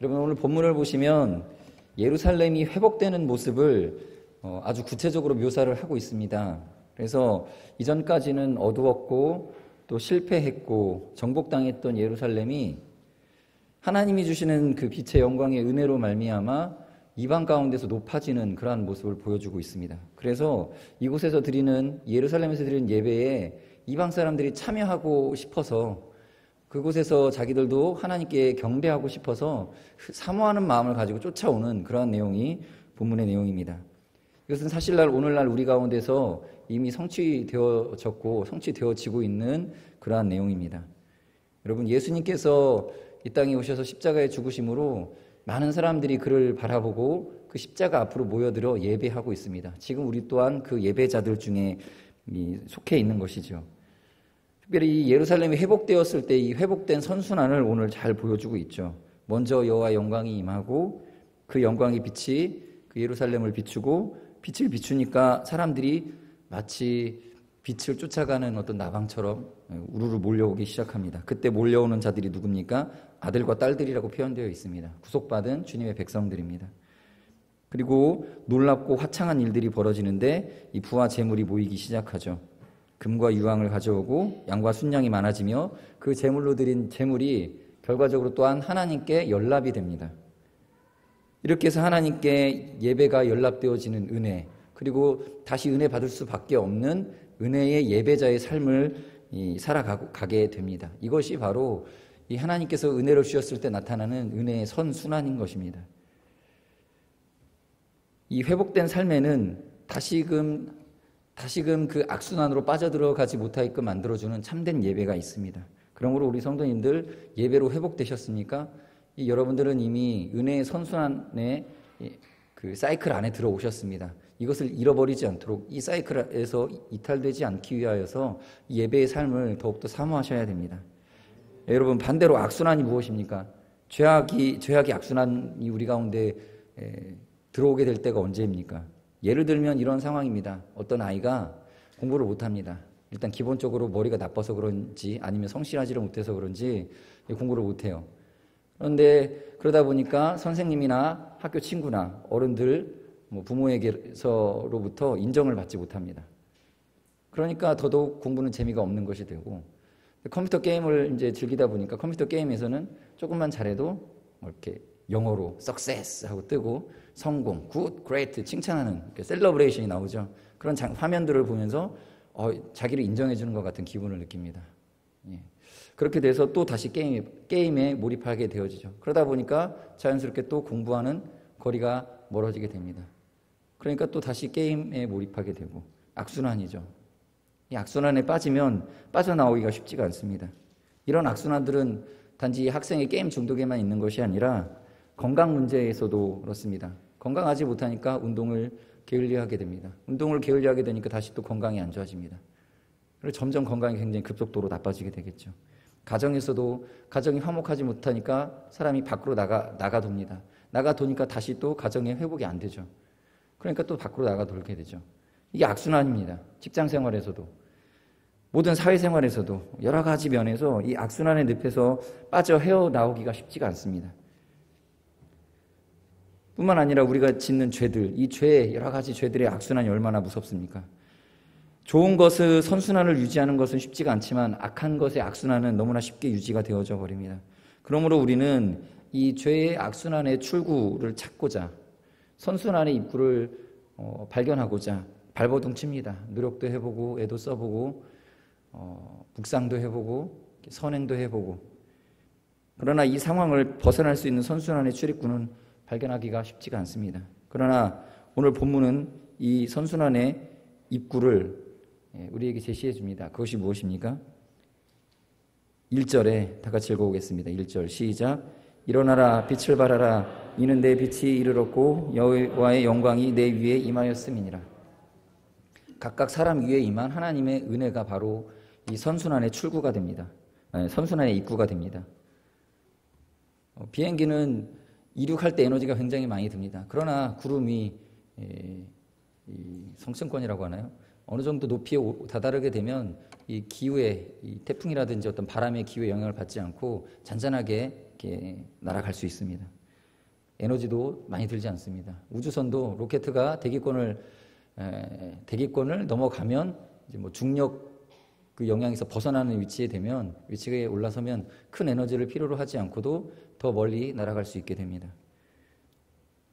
여러분 오늘 본문을 보시면 예루살렘이 회복되는 모습을 아주 구체적으로 묘사를 하고 있습니다. 그래서 이전까지는 어두웠고 또 실패했고 정복당했던 예루살렘이 하나님이 주시는 그 빛의 영광의 은혜로 말미암아 이방 가운데서 높아지는 그러한 모습을 보여주고 있습니다. 그래서 이곳에서 드리는 예루살렘에서 드리는 예배에 이방 사람들이 참여하고 싶어서 그곳에서 자기들도 하나님께 경배하고 싶어서 사모하는 마음을 가지고 쫓아오는 그러한 내용이 본문의 내용입니다. 이것은 사실날 오늘날 우리 가운데서 이미 성취되어졌고 성취되어지고 있는 그러한 내용입니다. 여러분 예수님께서 이 땅에 오셔서 십자가에 죽으심으로 많은 사람들이 그를 바라보고 그 십자가 앞으로 모여들어 예배하고 있습니다. 지금 우리 또한 그 예배자들 중에 속해 있는 것이죠. 특별히 예루살렘이 회복되었을 때 이 회복된 선순환을 오늘 잘 보여주고 있죠. 먼저 여호와의 영광이 임하고 그 영광의 빛이 그 예루살렘을 비추고 빛을 비추니까 사람들이 마치 빛을 쫓아가는 어떤 나방처럼 우르르 몰려오기 시작합니다. 그때 몰려오는 자들이 누굽니까? 아들과 딸들이라고 표현되어 있습니다. 구속받은 주님의 백성들입니다. 그리고 놀랍고 화창한 일들이 벌어지는데 이 부와 재물이 모이기 시작하죠. 금과 유황을 가져오고 양과 순양이 많아지며 그 재물로 드린 재물이 결과적으로 또한 하나님께 연락이 됩니다. 이렇게 해서 하나님께 예배가 연락되어지는 은혜, 그리고 다시 은혜 받을 수밖에 없는 은혜의 예배자의 삶을 살아가게 됩니다. 이것이 바로 이 하나님께서 은혜를 주셨을 때 나타나는 은혜의 선순환인 것입니다. 이 회복된 삶에는 다시금 그 악순환으로 빠져들어가지 못하게끔 만들어주는 참된 예배가 있습니다. 그러므로 우리 성도님들 예배로 회복되셨습니까? 여러분들은 이미 은혜의 선순환의 그 사이클 안에 들어오셨습니다. 이것을 잃어버리지 않도록 이 사이클에서 이탈되지 않기 위하여서 예배의 삶을 더욱더 사모하셔야 됩니다. 여러분 반대로 악순환이 무엇입니까? 죄악이 악순환이 우리 가운데 들어오게 될 때가 언제입니까? 예를 들면 이런 상황입니다. 어떤 아이가 공부를 못합니다. 일단 기본적으로 머리가 나빠서 그런지 아니면 성실하지를 못해서 그런지 공부를 못해요. 그런데 그러다 보니까 선생님이나 학교 친구나 어른들, 부모에게서로부터 인정을 받지 못합니다. 그러니까 더더욱 공부는 재미가 없는 것이 되고 컴퓨터 게임을 이제 즐기다 보니까 컴퓨터 게임에서는 조금만 잘해도 이렇게 영어로 success 하고 뜨고 성공, good, great 칭찬하는 셀러브레이션이 나오죠. 그런 화면들을 보면서 자기를 인정해 주는 것 같은 기분을 느낍니다. 예. 그렇게 돼서 또 다시 게임에 몰입하게 되어지죠. 그러다 보니까 자연스럽게 또 공부하는 거리가 멀어지게 됩니다. 그러니까 또 다시 게임에 몰입하게 되고 악순환이죠. 이 악순환에 빠지면 빠져나오기가 쉽지가 않습니다. 이런 악순환들은 단지 학생의 게임 중독에만 있는 것이 아니라 건강 문제에서도 그렇습니다. 건강하지 못하니까 운동을 게을리하게 됩니다. 운동을 게을리하게 되니까 다시 또 건강이 안 좋아집니다. 그리고 점점 건강이 굉장히 급속도로 나빠지게 되겠죠. 가정에서도 가정이 화목하지 못하니까 사람이 밖으로 나가둡니다. 나가도니까 다시 또 가정의 회복이 안 되죠. 그러니까 또 밖으로 나가돌게 되죠. 이게 악순환입니다. 직장 생활에서도 모든 사회생활에서도 여러 가지 면에서 이 악순환의 늪에서 빠져 헤어나오기가 쉽지가 않습니다. 뿐만 아니라 우리가 짓는 죄들, 이 여러 가지 죄들의 악순환이 얼마나 무섭습니까? 좋은 것을 선순환을 유지하는 것은 쉽지가 않지만 악한 것의 악순환은 너무나 쉽게 유지가 되어져 버립니다. 그러므로 우리는 이 죄의 악순환의 출구를 찾고자 선순환의 입구를 발견하고자 발버둥 칩니다. 노력도 해보고 애도 써보고 묵상도 해보고 선행도 해보고 그러나 이 상황을 벗어날 수 있는 선순환의 출입구는 발견하기가 쉽지가 않습니다. 그러나 오늘 본문은 이 선순환의 입구를 우리에게 제시해 줍니다. 그것이 무엇입니까? 1절에 다 같이 읽어보겠습니다. 1절 시작. 일어나라 빛을 발하라 이는 내 빛이 이르렀고 여호와의 영광이 내 위에 임하였음이니라. 각각 사람 위에 임한 하나님의 은혜가 바로 이 선순환의 출구가 됩니다. 선순환의 입구가 됩니다. 비행기는 이륙할 때 에너지가 굉장히 많이 듭니다. 그러나 구름이 성층권이라고 하나요? 어느 정도 높이에 다다르게 되면 이 기후의 이 태풍이라든지 어떤 바람의 기후의 영향을 받지 않고 잔잔하게 이렇게 날아갈 수 있습니다. 에너지도 많이 들지 않습니다. 우주선도 로켓가 대기권을 넘어가면 이제 뭐 중력 그 영향에서 벗어나는 위치에 되면, 위치에 올라서면 큰 에너지를 필요로 하지 않고도 더 멀리 날아갈 수 있게 됩니다.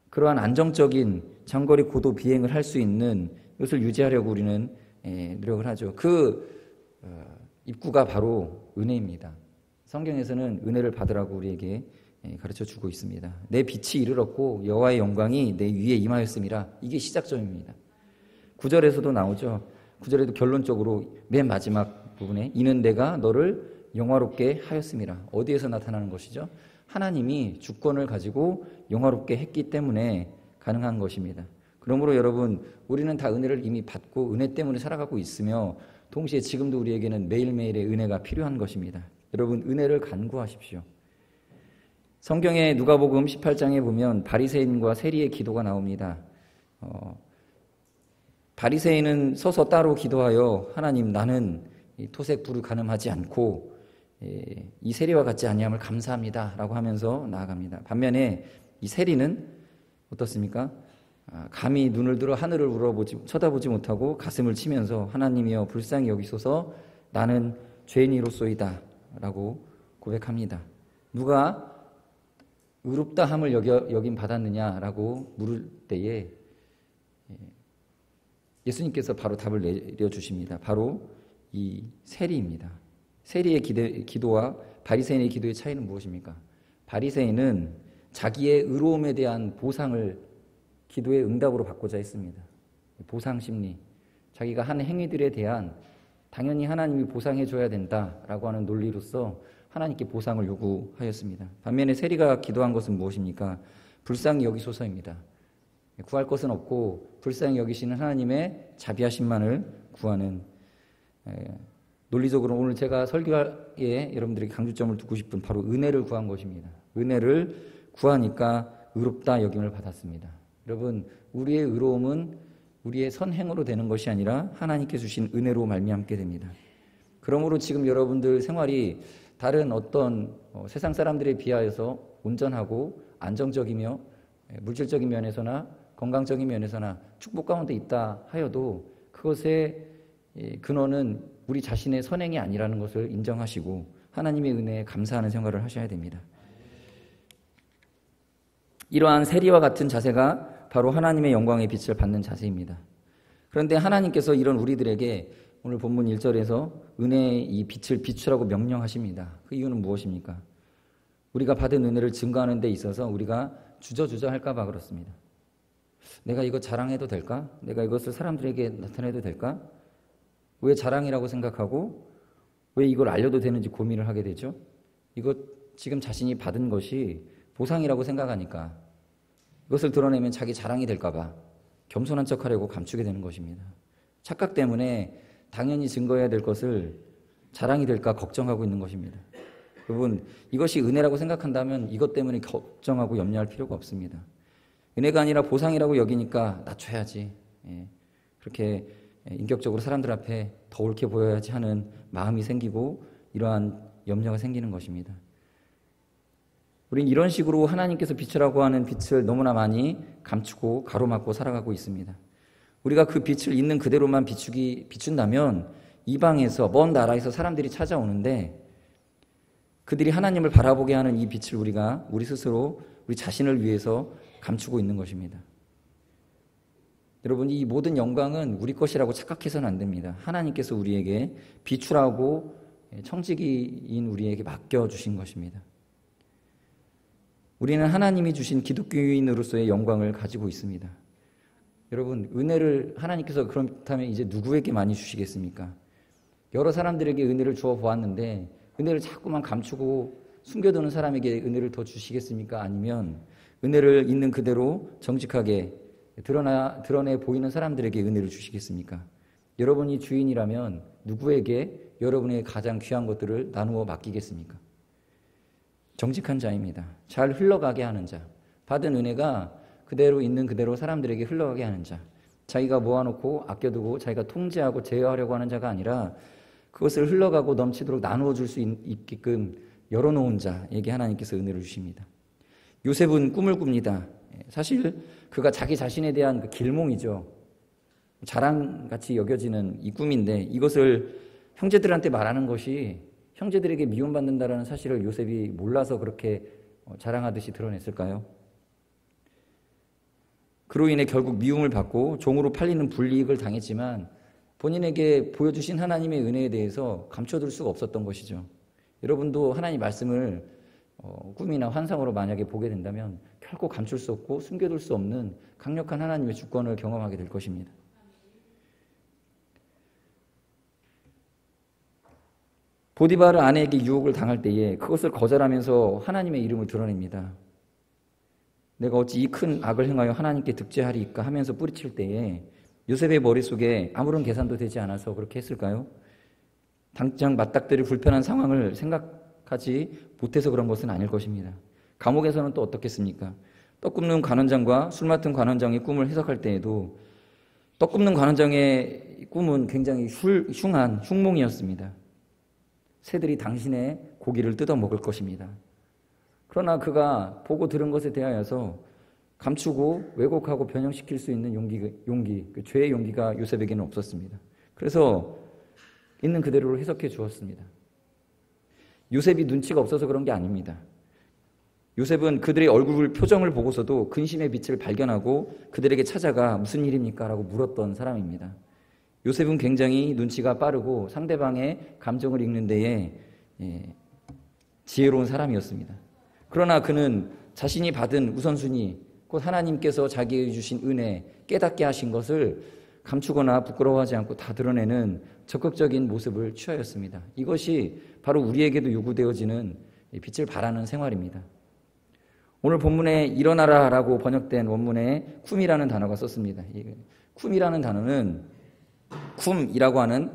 그러한 안정적인 장거리 고도 비행을 할 수 있는 이것을 유지하려고 우리는 노력을 하죠. 입구가 바로 은혜입니다. 성경에서는 은혜를 받으라고 우리에게 가르쳐 주고 있습니다. 내 빛이 이르렀고 여호와의 영광이 내 위에 임하였음이라. 이게 시작점입니다. 9절에서도 나오죠. 9절에도 결론적으로 맨 마지막 부분에 이는 내가 너를 영화롭게 하였음이라. 어디에서 나타나는 것이죠? 하나님이 주권을 가지고 영화롭게 했기 때문에 가능한 것입니다. 그러므로 여러분, 우리는 다 은혜를 이미 받고 은혜 때문에 살아가고 있으며 동시에 지금도 우리에게는 매일매일의 은혜가 필요한 것입니다. 여러분, 은혜를 간구하십시오. 성경의 누가복음 18장에 보면 바리새인과 세리의 기도가 나옵니다. 바리새인은 서서 따로 기도하여 하나님, 나는 토색 불을 가늠하지 않고 이 세리와 같지 아니함을 감사합니다 라고 하면서 나아갑니다. 반면에 이 세리는 어떻습니까? 감히 눈을 들어 하늘을 쳐다보지 못하고 가슴을 치면서 하나님이여 불쌍히 여기소서 나는 죄인이로소이다 라고 고백합니다. 누가 의롭다 함을 여김 받았느냐라고 물을 때에 예수님께서 바로 답을 내려주십니다. 바로 이 세리입니다. 세리의 기도와 바리새인의 기도의 차이는 무엇입니까? 바리새인은 자기의 의로움에 대한 보상을 기도의 응답으로 받고자 했습니다. 보상 심리, 자기가 한 행위들에 대한 당연히 하나님이 보상해 줘야 된다라고 하는 논리로서 하나님께 보상을 요구하였습니다. 반면에 세리가 기도한 것은 무엇입니까? 불쌍히 여기소서입니다. 구할 것은 없고 불쌍히 여기시는 하나님의 자비하심만을 구하는, 논리적으로 오늘 제가 설교에 여러분들에게 강조점을 두고 싶은 바로 은혜를 구한 것입니다. 은혜를 구하니까 의롭다 여김을 받았습니다. 여러분, 우리의 의로움은 우리의 선행으로 되는 것이 아니라 하나님께 주신 은혜로 말미암게 됩니다. 그러므로 지금 여러분들 생활이 다른 어떤 세상 사람들에 비하여서 온전하고 안정적이며 물질적인 면에서나 건강적인 면에서나 축복 가운데 있다 하여도 그것의 근원은 우리 자신의 선행이 아니라는 것을 인정하시고 하나님의 은혜에 감사하는 생활을 하셔야 됩니다. 이러한 세리와 같은 자세가 바로 하나님의 영광의 빛을 받는 자세입니다. 그런데 하나님께서 이런 우리들에게 오늘 본문 1절에서 은혜의 이 빛을 비추라고 명령하십니다. 그 이유는 무엇입니까? 우리가 받은 은혜를 증거하는 데 있어서 우리가 주저할까 봐 그렇습니다. 내가 이거 자랑해도 될까? 내가 이것을 사람들에게 나타내도 될까? 왜 자랑이라고 생각하고 왜 이걸 알려도 되는지 고민을 하게 되죠? 이거 지금 자신이 받은 것이 보상이라고 생각하니까 이것을 드러내면 자기 자랑이 될까 봐 겸손한 척하려고 감추게 되는 것입니다. 착각 때문에 당연히 증거해야 될 것을 자랑이 될까 걱정하고 있는 것입니다. 여러분, 이것이 은혜라고 생각한다면 이것 때문에 걱정하고 염려할 필요가 없습니다. 은혜가 아니라 보상이라고 여기니까 낮춰야지, 그렇게 인격적으로 사람들 앞에 더 옳게 보여야지 하는 마음이 생기고 이러한 염려가 생기는 것입니다. 우린 이런 식으로 하나님께서 비추라고 하는 빛을 너무나 많이 감추고 가로막고 살아가고 있습니다. 우리가 그 빛을 있는 그대로만 비춘다면 이방에서 먼 나라에서 사람들이 찾아오는데 그들이 하나님을 바라보게 하는 이 빛을 우리가 우리 스스로 우리 자신을 위해서 감추고 있는 것입니다. 여러분, 이 모든 영광은 우리 것이라고 착각해서는 안 됩니다. 하나님께서 우리에게 비추라고 청지기인 우리에게 맡겨주신 것입니다. 우리는 하나님이 주신 기독교인으로서의 영광을 가지고 있습니다. 여러분, 은혜를 하나님께서 그렇다면 이제 누구에게 많이 주시겠습니까? 여러 사람들에게 은혜를 주어 보았는데 은혜를 자꾸만 감추고 숨겨두는 사람에게 은혜를 더 주시겠습니까? 아니면 은혜를 있는 그대로 정직하게 드러내 보이는 사람들에게 은혜를 주시겠습니까? 여러분이 주인이라면 누구에게 여러분의 가장 귀한 것들을 나누어 맡기겠습니까? 정직한 자입니다. 잘 흘러가게 하는 자. 받은 은혜가 그대로 있는 그대로 사람들에게 흘러가게 하는 자. 자기가 모아놓고 아껴두고 자기가 통제하고 제어하려고 하는 자가 아니라 그것을 흘러가고 넘치도록 나누어 줄 수 있게끔 열어놓은 자에게 하나님께서 은혜를 주십니다. 요셉은 꿈을 꿉니다. 사실 그가 자기 자신에 대한 그 길몽이죠. 자랑같이 여겨지는 이 꿈인데 이것을 형제들한테 말하는 것이 형제들에게 미움받는다는 사실을 요셉이 몰라서 그렇게 자랑하듯이 드러냈을까요? 그로 인해 결국 미움을 받고 종으로 팔리는 불이익을 당했지만 본인에게 보여주신 하나님의 은혜에 대해서 감춰둘 수가 없었던 것이죠. 여러분도 하나님 말씀을 꿈이나 환상으로 만약에 보게 된다면 결코 감출 수 없고 숨겨둘 수 없는 강력한 하나님의 주권을 경험하게 될 것입니다. 보디바르 아내에게 유혹을 당할 때에 그것을 거절하면서 하나님의 이름을 드러냅니다. 내가 어찌 이 큰 악을 행하여 하나님께 득죄하리이까 하면서 뿌리칠 때에 요셉의 머릿속에 아무런 계산도 되지 않아서 그렇게 했을까요? 당장 맞닥뜨릴 불편한 상황을 생각하지 못해서 그런 것은 아닐 것입니다. 감옥에서는 또 어떻겠습니까? 떡 굽는 관원장과 술 맡은 관원장의 꿈을 해석할 때에도 떡 굽는 관원장의 꿈은 굉장히 흉한 흉몽이었습니다. 새들이 당신의 고기를 뜯어 먹을 것입니다. 그러나 그가 보고 들은 것에 대하여서 감추고 왜곡하고 변형시킬 수 있는 용기, 그 죄의 용기가 요셉에게는 없었습니다. 그래서 있는 그대로 해석해 주었습니다. 요셉이 눈치가 없어서 그런 게 아닙니다. 요셉은 그들의 얼굴 표정을 보고서도 근심의 빛을 발견하고 그들에게 찾아가 무슨 일입니까? 라고 물었던 사람입니다. 요셉은 굉장히 눈치가 빠르고 상대방의 감정을 읽는 데에 지혜로운 사람이었습니다. 그러나 그는 자신이 받은 우선순위, 곧 하나님께서 자기에게 주신 은혜, 깨닫게 하신 것을 감추거나 부끄러워하지 않고 다 드러내는 적극적인 모습을 취하였습니다. 이것이 바로 우리에게도 요구되어지는 빛을 발하는 생활입니다. 오늘 본문에 일어나라라고 번역된 원문에 쿰이라는 단어가 썼습니다. 쿰이라는 단어는 쿰이라고 하는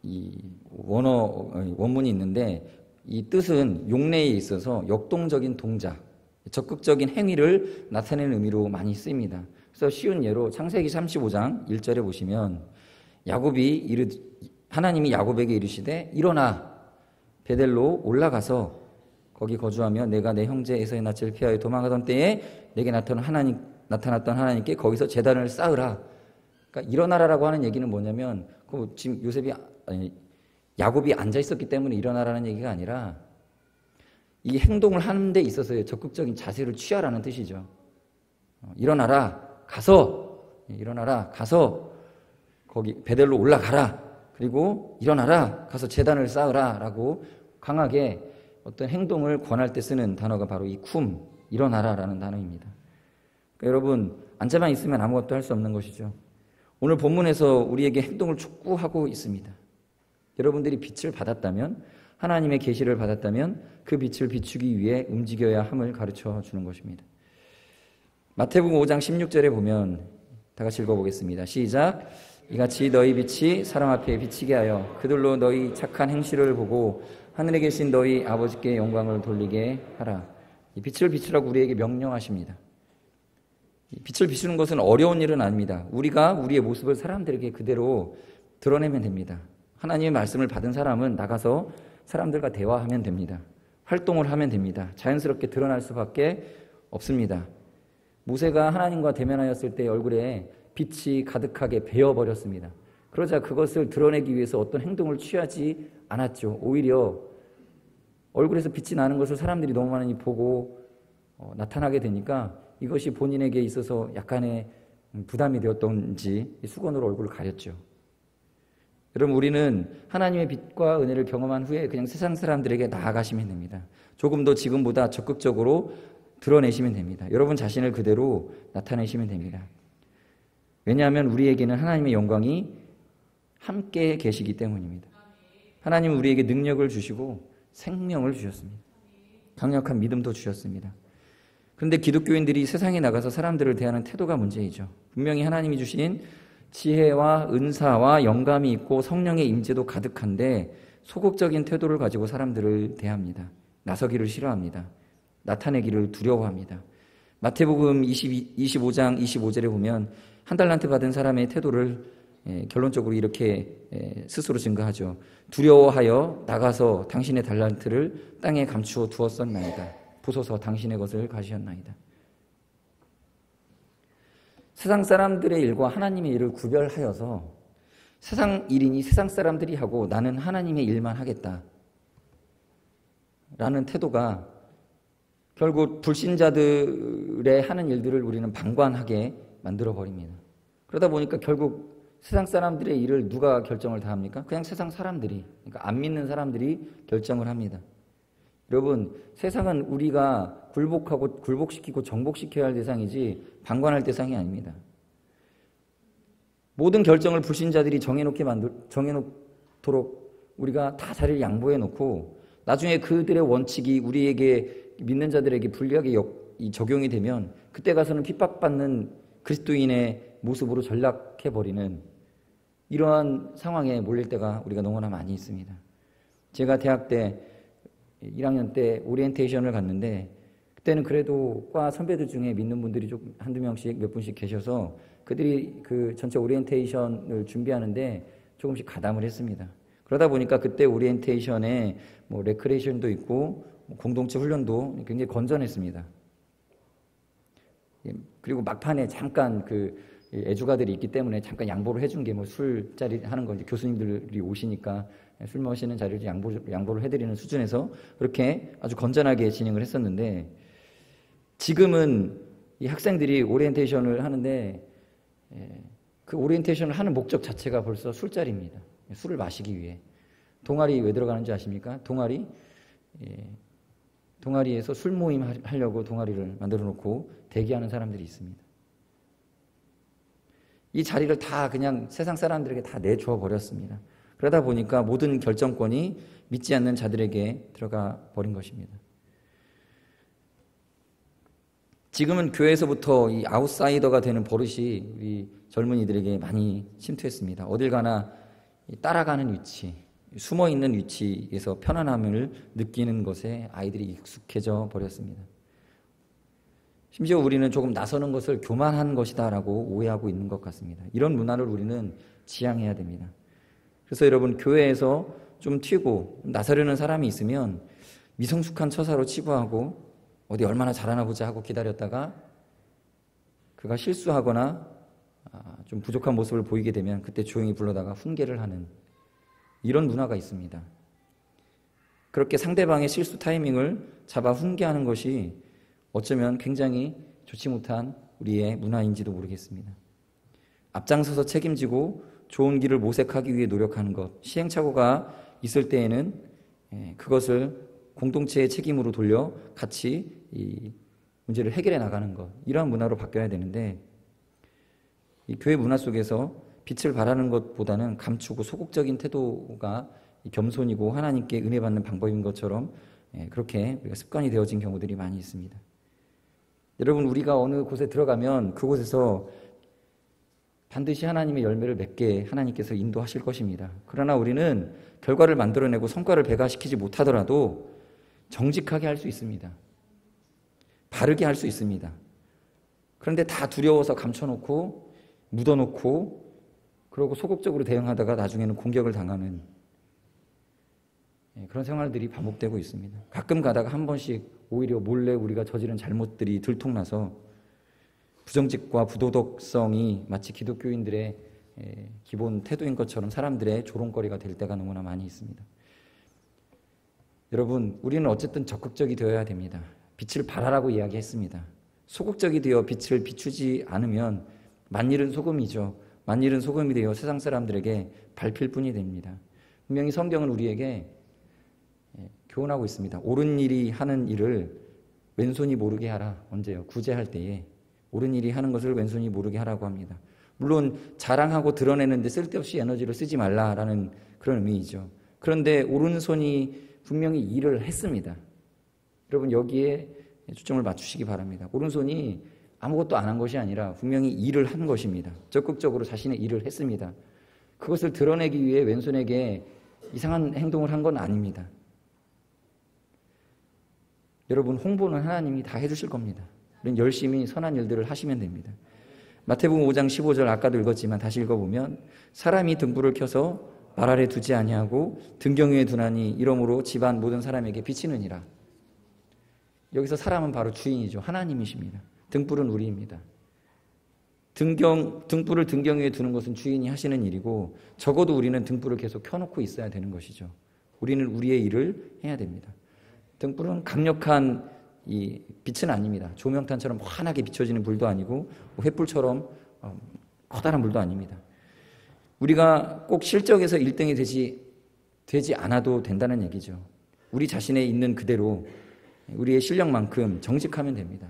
이 원문이 있는데 이 뜻은 용례에 있어서 역동적인 동작, 적극적인 행위를 나타내는 의미로 많이 쓰입니다. 그래서 쉬운 예로 창세기 35장 1절에 보시면 하나님이 야곱에게 이르시되 일어나 베델로 올라가서 거기 거주하며 내가 내 형제 에서의 낯을 피하여 도망가던 때에 내게 나타났던 하나님께 거기서 제단을 쌓으라. 그러니까 일어나라라고 하는 얘기는 뭐냐면 지금 야곱이 앉아 있었기 때문에 일어나라는 얘기가 아니라 이 행동을 하는 데 있어서의 적극적인 자세를 취하라는 뜻이죠. 일어나라 가서 거기 베델로 올라가라. 그리고 일어나라 가서 제단을 쌓으라 라고 강하게 어떤 행동을 권할 때 쓰는 단어가 바로 이 쿰, 일어나라라는 단어입니다. 그러니까 여러분 앉아만 있으면 아무것도 할 수 없는 것이죠. 오늘 본문에서 우리에게 행동을 촉구하고 있습니다. 여러분들이 빛을 받았다면, 하나님의 계시를 받았다면 그 빛을 비추기 위해 움직여야 함을 가르쳐 주는 것입니다. 마태복음 5장 16절에 보면 다 같이 읽어보겠습니다. 시작. 이같이 너희 빛이 사람 앞에 비치게 하여 그들로 너희 착한 행실을 보고 하늘에 계신 너희 아버지께 영광을 돌리게 하라. 이 빛을 비추라고 우리에게 명령하십니다. 이 빛을 비추는 것은 어려운 일은 아닙니다. 우리가 우리의 모습을 사람들에게 그대로 드러내면 됩니다. 하나님의 말씀을 받은 사람은 나가서 사람들과 대화하면 됩니다. 활동을 하면 됩니다. 자연스럽게 드러날 수밖에 없습니다. 모세가 하나님과 대면하였을 때 얼굴에 빛이 가득하게 배어버렸습니다. 그러자 그것을 드러내기 위해서 어떤 행동을 취하지 않았죠. 오히려 얼굴에서 빛이 나는 것을 사람들이 너무 많이 보고 나타나게 되니까 이것이 본인에게 있어서 약간의 부담이 되었던지 수건으로 얼굴을 가렸죠. 여러분 우리는 하나님의 빛과 은혜를 경험한 후에 그냥 세상 사람들에게 나아가시면 됩니다. 조금 더 지금보다 적극적으로 드러내시면 됩니다. 여러분 자신을 그대로 나타내시면 됩니다. 왜냐하면 우리에게는 하나님의 영광이 함께 계시기 때문입니다. 하나님은 우리에게 능력을 주시고 생명을 주셨습니다. 강력한 믿음도 주셨습니다. 그런데 기독교인들이 세상에 나가서 사람들을 대하는 태도가 문제이죠. 분명히 하나님이 주신 지혜와 은사와 영감이 있고 성령의 임재도 가득한데 소극적인 태도를 가지고 사람들을 대합니다. 나서기를 싫어합니다. 나타내기를 두려워합니다. 마태복음 25장 25절에 보면 한 달란트 받은 사람의 태도를 결론적으로 이렇게 스스로 증거하죠. 두려워하여 나가서 당신의 달란트를 땅에 감추어 두었었나이다. 보소서 당신의 것을 가지셨나이다. 세상 사람들의 일과 하나님의 일을 구별하여서 세상 일이니 세상 사람들이 하고 나는 하나님의 일만 하겠다 라는 태도가 결국 불신자들의 하는 일들을 우리는 방관하게 만들어버립니다. 그러다 보니까 결국 세상 사람들의 일을 누가 결정을 다 합니까? 그냥 세상 사람들이, 그러니까 안 믿는 사람들이 결정을 합니다. 여러분, 세상은 우리가 굴복시키고 정복시켜야 할 대상이지 방관할 대상이 아닙니다. 모든 결정을 불신자들이 정해놓도록 우리가 다 자리를 양보해 놓고 나중에 그들의 원칙이 우리에게 믿는 자들에게 불리하게 적용이 되면 그때 가서는 핍박받는 그리스도인의 모습으로 전락해버리는 이러한 상황에 몰릴 때가 우리가 너무나 많이 있습니다. 제가 대학 때 1학년 때 오리엔테이션을 갔는데 그때는 그래도 과 선배들 중에 믿는 분들이 좀 한두 명씩 몇 분씩 계셔서 그들이 그 전체 오리엔테이션을 준비하는데 조금씩 가담을 했습니다. 그러다 보니까 그때 오리엔테이션에 뭐 레크레이션도 있고 공동체 훈련도 굉장히 건전했습니다. 그리고 막판에 잠깐 그 애주가들이 있기 때문에 잠깐 양보를 해준 게 뭐 술자리 하는 거 이제 교수님들이 오시니까 술 마시는 자리를 양보를 해드리는 수준에서 그렇게 아주 건전하게 진행을 했었는데 지금은 이 학생들이 오리엔테이션을 하는데 그 오리엔테이션을 하는 목적 자체가 벌써 술자리입니다. 술을 마시기 위해. 동아리 왜 들어가는지 아십니까? 동아리에서 술 모임 하려고 동아리를 만들어 놓고 대기하는 사람들이 있습니다. 이 자리를 다 그냥 세상 사람들에게 다 내주어 버렸습니다. 그러다 보니까 모든 결정권이 믿지 않는 자들에게 들어가 버린 것입니다. 지금은 교회에서부터 이 아웃사이더가 되는 버릇이 우리 젊은이들에게 많이 침투했습니다. 어딜 가나 따라가는 위치, 숨어있는 위치에서 편안함을 느끼는 것에 아이들이 익숙해져 버렸습니다. 심지어 우리는 조금 나서는 것을 교만한 것이다라고 오해하고 있는 것 같습니다. 이런 문화를 우리는 지향해야 됩니다. 그래서 여러분, 교회에서 좀 튀고 나서려는 사람이 있으면 미성숙한 처사로 치부하고 어디 얼마나 잘하나 보자 하고 기다렸다가 그가 실수하거나 좀 부족한 모습을 보이게 되면 그때 조용히 불러다가 훈계를 하는 이런 문화가 있습니다. 그렇게 상대방의 실수 타이밍을 잡아 훈계하는 것이 어쩌면 굉장히 좋지 못한 우리의 문화인지도 모르겠습니다. 앞장서서 책임지고 좋은 길을 모색하기 위해 노력하는 것, 시행착오가 있을 때에는 그것을 공동체의 책임으로 돌려 같이 이 문제를 해결해 나가는 것, 이러한 문화로 바뀌어야 되는데 이 교회 문화 속에서 빛을 발하는 것보다는 감추고 소극적인 태도가 겸손이고 하나님께 은혜 받는 방법인 것처럼 그렇게 우리가 습관이 되어진 경우들이 많이 있습니다. 여러분, 우리가 어느 곳에 들어가면 그곳에서 반드시 하나님의 열매를 맺게 하나님께서 인도하실 것입니다. 그러나 우리는 결과를 만들어내고 성과를 배가시키지 못하더라도 정직하게 할 수 있습니다. 바르게 할 수 있습니다. 그런데 다 두려워서 감춰놓고 묻어놓고 그러고 소극적으로 대응하다가 나중에는 공격을 당하는 그런 생활들이 반복되고 있습니다. 가끔 가다가 한 번씩 오히려 몰래 우리가 저지른 잘못들이 들통나서 부정직과 부도덕성이 마치 기독교인들의 기본 태도인 것처럼 사람들의 조롱거리가 될 때가 너무나 많이 있습니다. 여러분, 우리는 어쨌든 적극적이 되어야 됩니다. 빛을 발하라고 이야기했습니다. 소극적이 되어 빛을 비추지 않으면 만일은 소금이죠. 만일은 소금이 되어 세상 사람들에게 밟힐 뿐이 됩니다. 분명히 성경은 우리에게 교훈하고 있습니다. 옳은 일이 하는 일을 왼손이 모르게 하라. 언제요? 구제할 때에 옳은 일이 하는 것을 왼손이 모르게 하라고 합니다. 물론 자랑하고 드러내는데 쓸데없이 에너지를 쓰지 말라라는 그런 의미이죠. 그런데 오른손이 분명히 일을 했습니다. 여러분, 여기에 초점을 맞추시기 바랍니다. 오른손이 아무것도 안 한 것이 아니라 분명히 일을 한 것입니다. 적극적으로 자신의 일을 했습니다. 그것을 드러내기 위해 왼손에게 이상한 행동을 한 건 아닙니다. 여러분, 홍보는 하나님이 다 해주실 겁니다. 열심히 선한 일들을 하시면 됩니다. 마태복음 5장 15절 아까도 읽었지만 다시 읽어보면 사람이 등불을 켜서 말 아래 두지 아니하고 등경 위에 두나니 이러므로 집안 모든 사람에게 비치느니라. 여기서 사람은 바로 주인이죠. 하나님이십니다. 등불은 우리입니다. 등불을 등경 위에 두는 것은 주인이 하시는 일이고 적어도 우리는 등불을 계속 켜놓고 있어야 되는 것이죠. 우리는 우리의 일을 해야 됩니다. 등불은 강력한 이 빛은 아닙니다. 조명탄처럼 환하게 비춰지는 불도 아니고 횃불처럼 커다란 불도 아닙니다. 우리가 꼭 실적에서 1등이 되지 않아도 된다는 얘기죠. 우리 자신에 있는 그대로 우리의 실력만큼 정직하면 됩니다.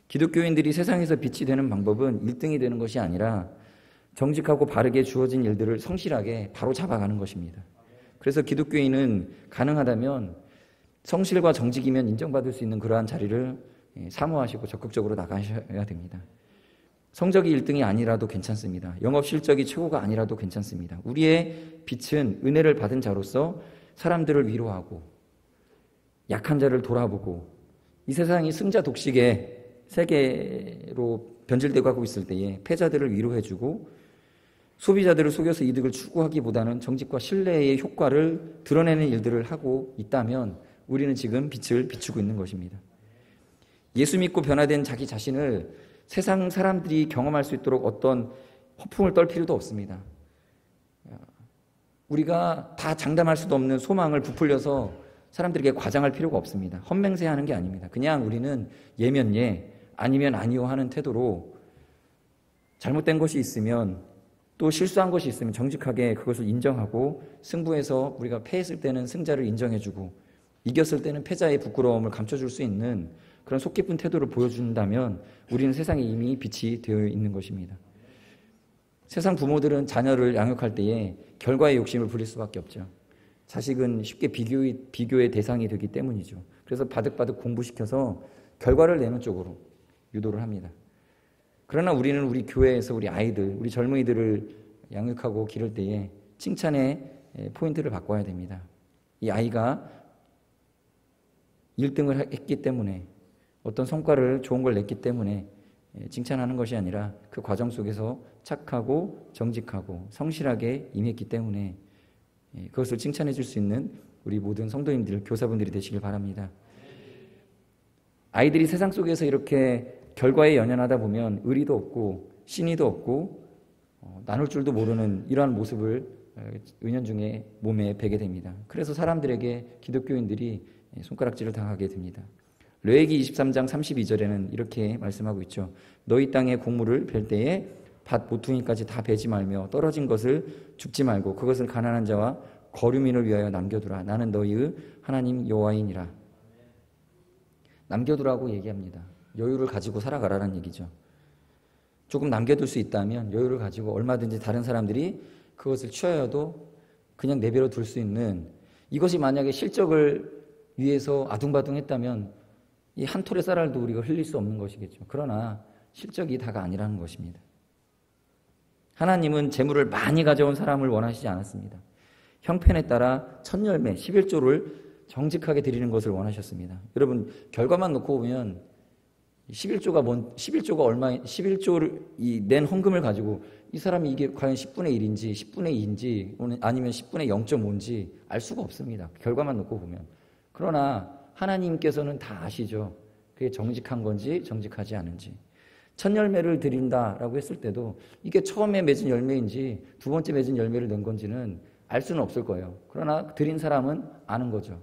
기독교인들이 세상에서 빛이 되는 방법은 1등이 되는 것이 아니라 정직하고 바르게 주어진 일들을 성실하게 바로 잡아가는 것입니다. 그래서 기독교인은 가능하다면 성실과 정직이면 인정받을 수 있는 그러한 자리를 사모하시고 적극적으로 나가셔야 됩니다. 성적이 1등이 아니라도 괜찮습니다. 영업 실적이 최고가 아니라도 괜찮습니다. 우리의 빛은 은혜를 받은 자로서 사람들을 위로하고 약한 자를 돌아보고 이 세상이 승자 독식의 세계로 변질되고 하고 있을 때에 패자들을 위로해주고 소비자들을 속여서 이득을 추구하기보다는 정직과 신뢰의 효과를 드러내는 일들을 하고 있다면 우리는 지금 빛을 비추고 있는 것입니다. 예수 믿고 변화된 자기 자신을 세상 사람들이 경험할 수 있도록 어떤 허풍을 떨 필요도 없습니다. 우리가 다 장담할 수도 없는 소망을 부풀려서 사람들에게 과장할 필요가 없습니다. 헛맹세하는 게 아닙니다. 그냥 우리는 예면 예, 아니면 아니요 하는 태도로 잘못된 것이 있으면 또 실수한 것이 있으면 정직하게 그것을 인정하고 승부에서 우리가 패했을 때는 승자를 인정해주고 이겼을 때는 패자의 부끄러움을 감춰줄 수 있는 그런 속 깊은 태도를 보여준다면 우리는 세상에 이미 빛이 되어 있는 것입니다. 세상 부모들은 자녀를 양육할 때에 결과의 욕심을 부릴 수밖에 없죠. 자식은 쉽게 비교의 대상이 되기 때문이죠. 그래서 바득바득 공부시켜서 결과를 내는 쪽으로 유도를 합니다. 그러나 우리는 우리 교회에서 우리 아이들, 우리 젊은이들을 양육하고 기를 때에 칭찬의 포인트를 바꿔야 됩니다. 이 아이가 1등을 했기 때문에 어떤 성과를 좋은 걸 냈기 때문에 칭찬하는 것이 아니라 그 과정 속에서 착하고 정직하고 성실하게 임했기 때문에 그것을 칭찬해 줄 수 있는 우리 모든 성도님들, 교사분들이 되시길 바랍니다. 아이들이 세상 속에서 이렇게 결과에 연연하다 보면 의리도 없고 신의도 없고 나눌 줄도 모르는 이러한 모습을 은연중에 몸에 배게 됩니다. 그래서 사람들에게 기독교인들이 손가락질을 당하게 됩니다. 레위기 23장 32절에는 이렇게 말씀하고 있죠. 너희 땅에 곡물을 벨 때에 밭 모퉁이까지 다 베지 말며 떨어진 것을 줍지 말고 그것을 가난한 자와 거류민을 위하여 남겨두라. 나는 너희의 하나님 여호와이니라. 남겨두라고 얘기합니다. 여유를 가지고 살아가라는 얘기죠. 조금 남겨둘 수 있다면 여유를 가지고 얼마든지 다른 사람들이 그것을 취하여도 그냥 내버려 둘 수 있는, 이것이 만약에 실적을 위해서 아둥바둥했다면 이 한 톨의 쌀알도 우리가 흘릴 수 없는 것이겠죠. 그러나 실적이 다가 아니라는 것입니다. 하나님은 재물을 많이 가져온 사람을 원하시지 않았습니다. 형편에 따라 첫 열매 11조를 정직하게 드리는 것을 원하셨습니다. 여러분 결과만 놓고 보면 11조가 얼마인 11조를 낸 헌금을 가지고 이 사람이 이게 과연 10분의 1인지 10분의 2인지 아니면 10분의 0.5인지 알 수가 없습니다. 결과만 놓고 보면. 그러나 하나님께서는 다 아시죠. 그게 정직한 건지 정직하지 않은지. 첫 열매를 드린다라고 했을 때도 이게 처음에 맺은 열매인지 두 번째 맺은 열매를 낸 건지는 알 수는 없을 거예요. 그러나 드린 사람은 아는 거죠.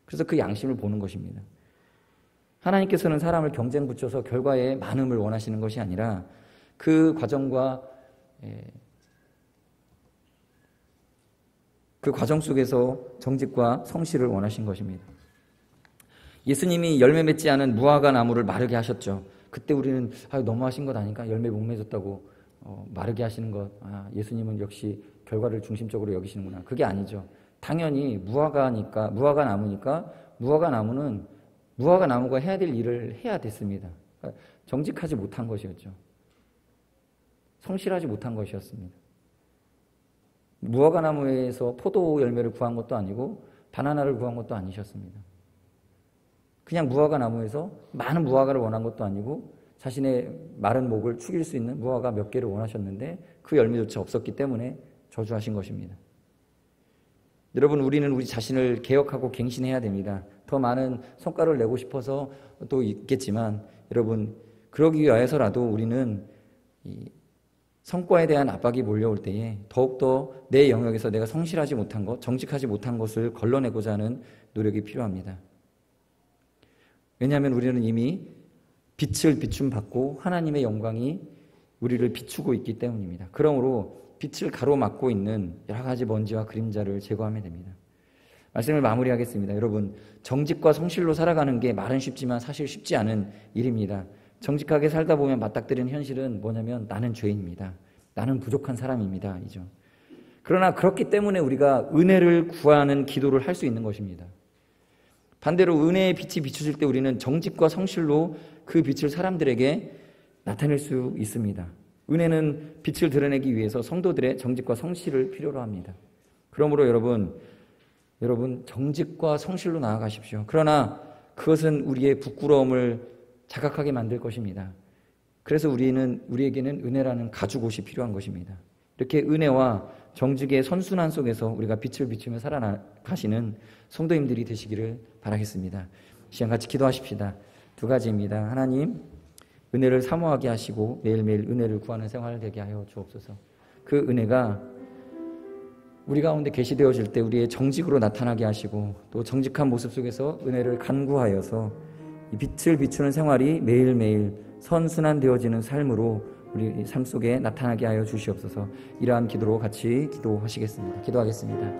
그래서 그 양심을 보는 것입니다. 하나님께서는 사람을 경쟁 붙여서 결과에 많음을 원하시는 것이 아니라 그 과정과 그 과정 속에서 정직과 성실을 원하신 것입니다. 예수님이 열매 맺지 않은 무화과 나무를 마르게 하셨죠. 그때 우리는 너무하신 것 아닌가? 열매 못 맺었다고 마르게 하시는 것. 예수님은 역시 결과를 중심적으로 여기시는구나. 그게 아니죠. 당연히 무화과 나무니까 무화과 나무는 무화과 나무가 해야 될 일을 해야 됐습니다. 그러니까 정직하지 못한 것이었죠. 성실하지 못한 것이었습니다. 무화과 나무에서 포도 열매를 구한 것도 아니고 바나나를 구한 것도 아니셨습니다. 그냥 무화과 나무에서 많은 무화과를 원한 것도 아니고 자신의 마른 목을 축일 수 있는 무화과 몇 개를 원하셨는데 그 열매조차 없었기 때문에 저주하신 것입니다. 여러분, 우리는 우리 자신을 개혁하고 갱신해야 됩니다. 더 많은 성과를 내고 싶어서 또 있겠지만, 여러분, 그러기 위해서라도 우리는 이 성과에 대한 압박이 몰려올 때에 더욱더 내 영역에서 내가 성실하지 못한 것, 정직하지 못한 것을 걸러내고자 하는 노력이 필요합니다. 왜냐하면 우리는 이미 빛을 비춤받고 하나님의 영광이 우리를 비추고 있기 때문입니다. 그러므로 빛을 가로막고 있는 여러 가지 먼지와 그림자를 제거하면 됩니다. 말씀을 마무리하겠습니다. 여러분, 정직과 성실로 살아가는 게 말은 쉽지만 사실 쉽지 않은 일입니다. 정직하게 살다 보면 맞닥뜨리는 현실은 뭐냐면 나는 죄인입니다. 나는 부족한 사람입니다. 이죠. 그러나 그렇기 때문에 우리가 은혜를 구하는 기도를 할 수 있는 것입니다. 반대로 은혜의 빛이 비춰질 때 우리는 정직과 성실로 그 빛을 사람들에게 나타낼 수 있습니다. 은혜는 빛을 드러내기 위해서 성도들의 정직과 성실을 필요로 합니다. 그러므로 여러분 정직과 성실로 나아가십시오. 그러나 그것은 우리의 부끄러움을 자각하게 만들 것입니다. 그래서 우리에게는 은혜라는 가죽옷이 필요한 것입니다. 이렇게 은혜와 정직의 선순환 속에서 우리가 빛을 비추며 살아가시는 성도님들이 되시기를 바라겠습니다. 시간 같이 기도하십시다. 두 가지입니다. 하나님, 은혜를 사모하게 하시고 매일매일 은혜를 구하는 생활을 되게 하여 주옵소서. 그 은혜가 우리 가운데 계시되어질 때 우리의 정직으로 나타나게 하시고 또 정직한 모습 속에서 은혜를 간구하여서 이 빛을 비추는 생활이 매일매일 선순환되어지는 삶으로 우리 삶 속에 나타나게 하여 주시옵소서. 이러한 기도로 같이 기도하시겠습니다. 기도하겠습니다.